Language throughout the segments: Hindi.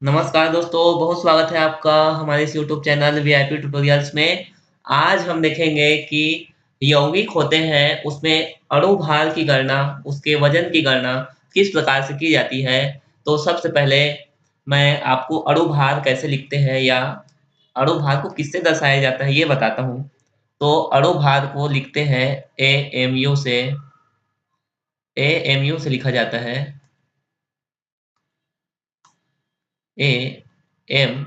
नमस्कार दोस्तों, बहुत स्वागत है आपका हमारे इस यूट्यूब चैनल वीआईपी ट्यूटोरियल्स में। आज हम देखेंगे कि यौगिक होते हैं, उसमें अणु भार की गणना, उसके वजन की गणना किस प्रकार से की जाती है। तो सबसे पहले मैं आपको अणु भार कैसे लिखते हैं या अणु भार को किससे दर्शाया जाता है, ये बताता हूँ। तो अणु भार को लिखते हैं एएमयू से। एएमयू से लिखा जाता है ए एम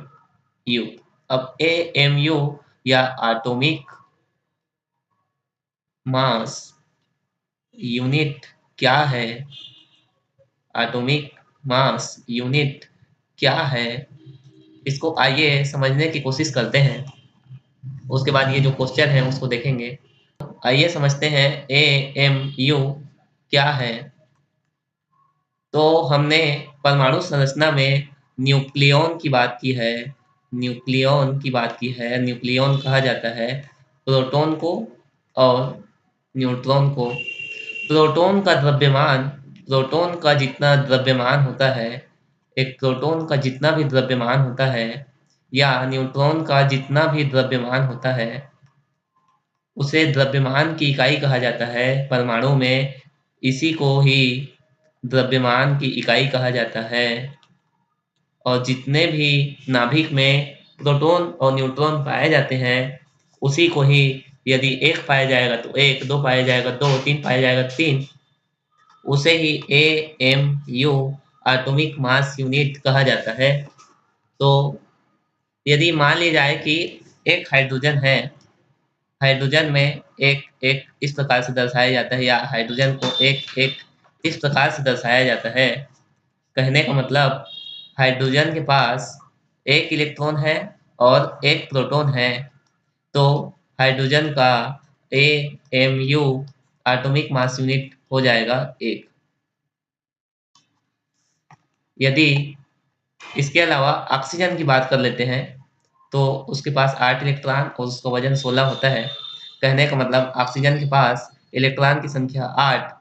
यू। अब एएमयू या एटॉमिक मास यूनिट क्या है? एटॉमिक मास यूनिट क्या है? इसको आइए समझने की कोशिश करते हैं। उसके बाद ये जो क्वेश्चन है उसको देखेंगे। आइए समझते हैं एएमयू क्या है। तो हमने परमाणु संरचना में न्यूक्लियॉन की बात की है। न्यूक्लियॉन की बात की है। न्यूक्लियॉन कहा जाता है प्रोटॉन को और न्यूट्रॉन को। प्रोटॉन का जितना द्रव्यमान होता है, एक प्रोटॉन का जितना भी द्रव्यमान होता है या न्यूट्रॉन का जितना भी द्रव्यमान होता है, उसे द्रव्यमान की इकाई कहा जाता है परमाणु में। इसी को ही द्रव्यमान की इकाई कहा जाता है। और जितने भी नाभिक में प्रोटॉन और न्यूट्रॉन पाए जाते हैं, उसी को ही यदि एक पाया जाएगा तो एक, दो पाया जाएगा दो, तीन पाया जाएगा तीन, उसे ही एएमयू एटॉमिक मास यूनिट कहा जाता है। तो यदि मान लिया जाए कि एक हाइड्रोजन है, हाइड्रोजन में एक एक इस प्रकार से दर्शाया जाता है, या हाइड्रोजन को एक एक इस प्रकार से दर्शाया जाता है। कहने का मतलब हाइड्रोजन के पास एक इलेक्ट्रॉन है और एक प्रोटॉन है। तो हाइड्रोजन का एएमयू एटॉमिक मास यूनिट हो जाएगा एक। यदि इसके अलावा ऑक्सीजन की बात कर लेते हैं, तो उसके पास 8 इलेक्ट्रॉन और उसका वजन 16 होता है। कहने का मतलब ऑक्सीजन के पास इलेक्ट्रॉन की संख्या 8,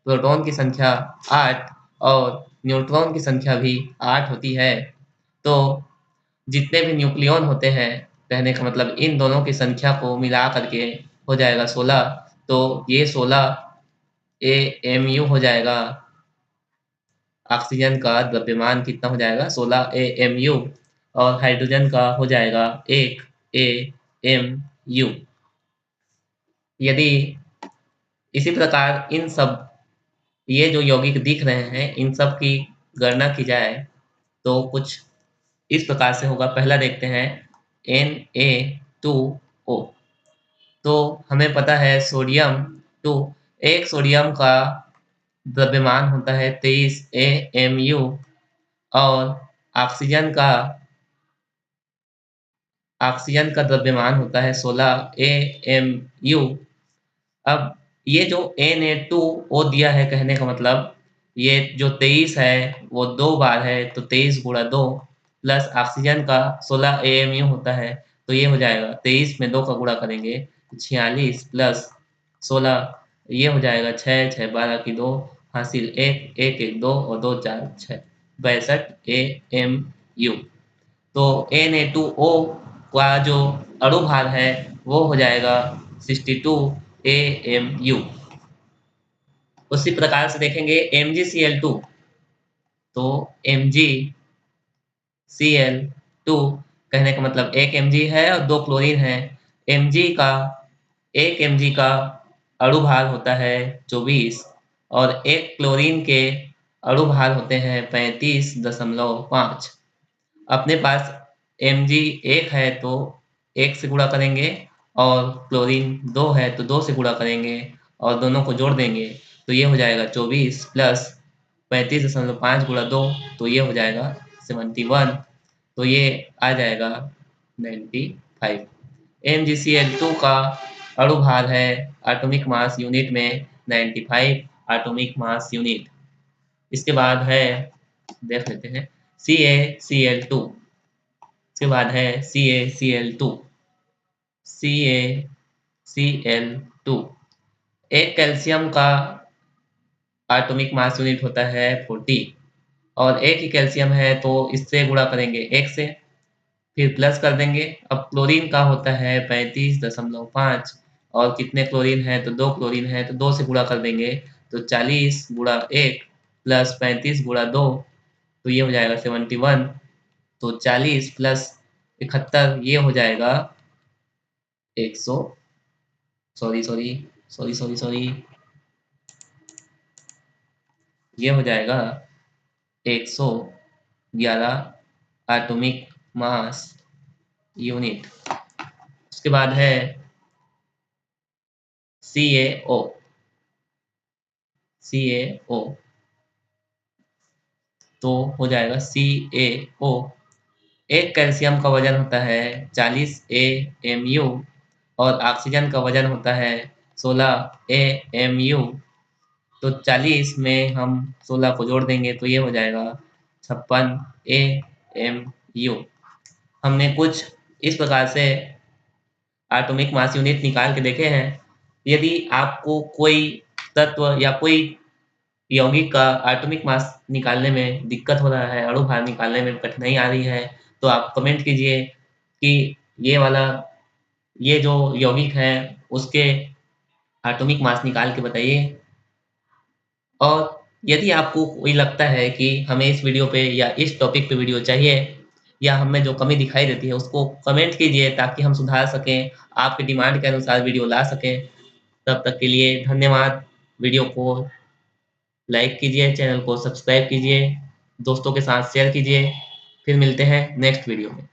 प्रोटॉन की संख्या 8 और न्यूट्रॉन की संख्या भी 8 होती है। तो जितने भी न्यूक्लियॉन होते हैं, कहने का मतलब इन दोनों की संख्या को मिला करके हो जाएगा 16। तो ये 16 एएमयू हो जाएगा। ऑक्सीजन का द्रव्यमान कितना हो जाएगा? 16 एएमयू। और हाइड्रोजन का हो जाएगा 1 एएमयू। यदि इसी प्रकार इन सब, ये जो यौगिक दिख रहे हैं, इन सब की गणना की जाए तो कुछ इस प्रकार से होगा। पहला देखते हैं Na2O। तो हमें पता है सोडियम 2, एक सोडियम का द्रव्यमान होता है 23 एएमयू। और ऑक्सीजन का ऑक्सीजन का द्रव्यमान होता है 16 एएमयू। अब ये जो Na2O दिया है, कहने का मतलब ये जो 23 है वो 2 बार है, तो 23 गुणा 2 प्लस ऑक्सीजन का 16 एएमयू होता है। तो ये हो जाएगा 23 में 2 का गुणा करेंगे 46 प्लस 16, ये हो जाएगा 6 6 12 की 2 हासिल 1 1 1 2 और 2 4 6 62 एएमयू। तो Na2O का जो अणु भार है वो हो जाएगा 62 एएमयू। उसी प्रकार से देखेंगे MgCl2। तो MgCl2 कहने का मतलब एक Mg है और 2 क्लोरीन है। Mg का एक Mg का अणु भार होता है 24 और एक क्लोरीन के अणु भार होते हैं 35.5। अपने पास Mg 1 है तो 1 से गुणा करेंगे, और क्लोरीन 2 है तो 2 से गुणा करेंगे और दोनों को जोड़ देंगे। तो ये हो जाएगा 24 प्लस 35.5 गुणा 2, तो ये हो जाएगा 71। तो ये आ जाएगा 95। MgCl2 का अणु भार है एटॉमिक मास यूनिट में 95 एटॉमिक मास यूनिट। इसके बाद है, देख लेते हैं, CaCl2। इसके बाद है CaCl2। CaCl2 एक कैल्शियम का एटॉमिक मास यूनिट होता है 40 और एक ही कैल्शियम है तो इससे गुणा करेंगे 1 से, फिर प्लस कर देंगे। अब क्लोरीन का होता है 35.5 और कितने क्लोरीन है तो 2 क्लोरीन है तो 2 से गुणा कर देंगे, तो 40 गुणा 1 प्लस 35 गुणा 2, तो ये हो जाएगा 71। तो 40 प्लस 71 ये हो जाएगा 100, sorry sorry sorry sorry sorry, ये हो जाएगा 111 एटॉमिक मास यूनिट। उसके बाद है CaO। CaO तो हो जाएगा CaO। एक कैल्शियम का वजन होता है 40 AMU और ऑक्सीजन का वजन होता है 16 AMU। तो 40 में हम 16 को जोड़ देंगे तो ये हो जाएगा 56 AMU। हमने कुछ इस प्रकार से एटॉमिक मास यूनिट निकाल के देखे हैं। यदि आपको कोई तत्व या कोई यौगिक का एटॉमिक मास निकालने में दिक्कत हो रहा है, अणु भार निकालने में कठिनाई आ रही है, तो आप कमेंट कीजिए कि ये वाला ये जो यौगिक है उसके एटॉमिक मास निकाल के बताइए। और यदि आपको कोई लगता है कि हमें इस वीडियो पे या इस टॉपिक पे वीडियो चाहिए या हमें जो कमी दिखाई देती है उसको कमेंट कीजिए ताकि हम सुधार सकें, आपके डिमांड के अनुसार वीडियो ला सकें। तब तक के लिए धन्यवाद। वीडियो को लाइक कीजिए, चैनल को सब्सक्राइब कीजिए, दोस्तों के साथ शेयर कीजिए। फिर मिलते हैं नेक्स्ट वीडियो में।